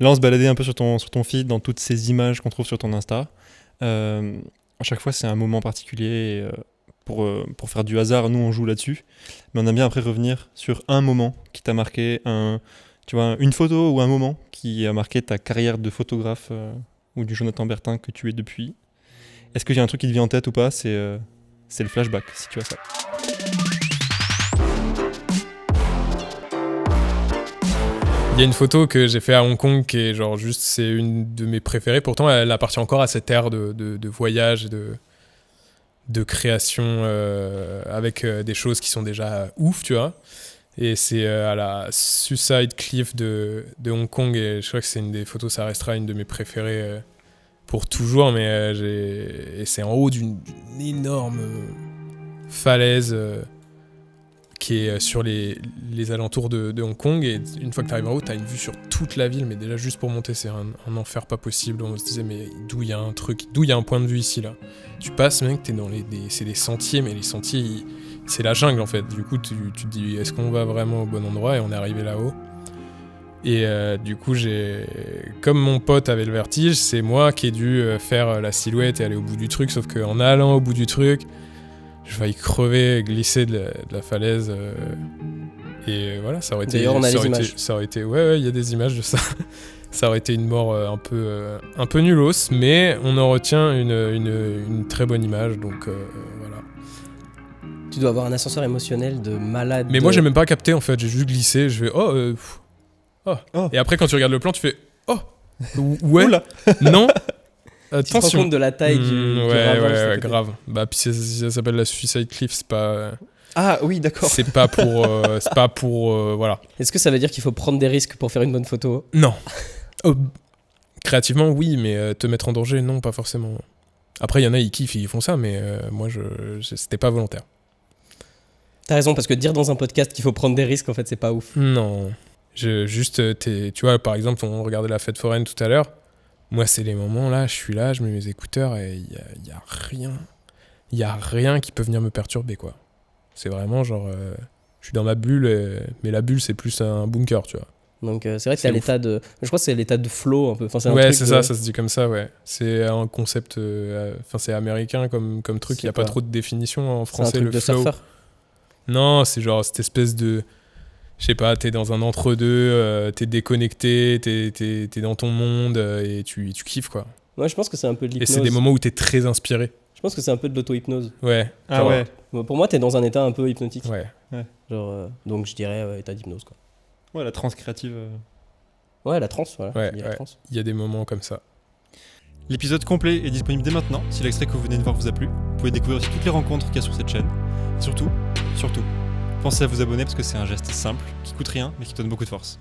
Là, on se baladait un peu sur ton feed, dans toutes ces images qu'on trouve sur ton Insta. À chaque fois, c'est un moment particulier. Et, pour faire du hasard, nous, on joue là-dessus. Mais on aime bien après revenir sur un moment qui t'a marqué, tu vois, une photo ou un moment qui a marqué ta carrière de photographe ou du Jonathan Bertin que tu es depuis. Est-ce qu'il y a un truc qui te vient en tête ou pas ? C'est le flashback, si tu as ça. Il y a une photo que j'ai fait à Hong Kong qui est genre juste, c'est une de mes préférées. Pourtant, elle appartient encore à cette ère de voyage et de création avec des choses qui sont déjà ouf, tu vois. Et c'est à la Suicide Cliff de Hong Kong, et je crois que c'est une des photos, ça restera une de mes préférées pour toujours, mais et c'est en haut d'une énorme falaise qui est sur les alentours de Hong Kong, et une fois que tu arrives en haut, tu as une vue sur toute la ville, mais déjà juste pour monter, c'est un enfer pas possible. On se disait, mais d'où il y a un truc, d'où il y a un point de vue ici, là. Tu passes, mec, t'es dans c'est des sentiers, mais les sentiers, c'est la jungle en fait. Du coup, tu te dis, est-ce qu'on va vraiment au bon endroit ? Et on est arrivé là-haut. Et du coup, comme mon pote avait le vertige, c'est moi qui ai dû faire la silhouette et aller au bout du truc, sauf qu'en allant au bout du truc, je failli crever, glisser de la falaise. Et voilà, ça aurait été. D'ailleurs, on a les images. Ça aurait été. Ouais, il y a des images de ça. Ça aurait été une mort un peu nulos, mais on en retient une très bonne image, donc voilà. Tu dois avoir un ascenseur émotionnel de malade. Mais moi, j'ai même pas capté en fait, j'ai juste glissé, je fais oh. Et après, quand tu regardes le plan, tu fais oh. Ouais. Non. Tu te rends compte de la taille du ouais, grave. Bah, puis ça s'appelle la Suicide Cliff, c'est pas. Ah oui, d'accord. C'est pas pour voilà. Est-ce que ça veut dire qu'il faut prendre des risques pour faire une bonne photo ? Non. Créativement, oui, mais te mettre en danger, non, pas forcément. Après, il y en a, ils kiffent, ils font ça, mais moi, c'était pas volontaire. T'as raison, parce que dire dans un podcast qu'il faut prendre des risques, en fait, c'est pas ouf. Non. Tu vois, par exemple, on regardait la fête foraine tout à l'heure. Moi, c'est les moments là, je suis là, je mets mes écouteurs et il y a rien. Il y a rien qui peut venir me perturber, quoi. C'est vraiment genre, je suis dans ma bulle, mais la bulle, c'est plus un bunker, tu vois. Donc c'est vrai que c'est à l'état de... Je crois que c'est l'état de flow un peu. Enfin, ouais, c'est ça se dit comme ça, ouais. C'est un concept... c'est américain comme truc, il n'y a pas trop de définition en français, c'est un truc le de flow. surfeur. Non, c'est genre cette espèce de... Je sais pas, t'es dans un entre-deux, t'es déconnecté, t'es dans ton monde et tu kiffes, quoi. Ouais, je pense que c'est un peu de l'hypnose. Et c'est des moments où t'es très inspiré. Je pense que c'est un peu de l'auto-hypnose. Ouais. Ah ouais. Pour moi, t'es dans un état un peu hypnotique. Ouais. Genre, donc je dirais état d'hypnose, quoi. Ouais, la transe créative. Ouais, la transe, voilà. Ouais, la transe. Il y a des moments comme ça. L'épisode complet est disponible dès maintenant. Si l'extrait que vous venez de voir vous a plu, vous pouvez découvrir aussi toutes les rencontres qu'il y a sur cette chaîne. Et surtout, pensez à vous abonner parce que c'est un geste simple, qui coûte rien, mais qui donne beaucoup de force.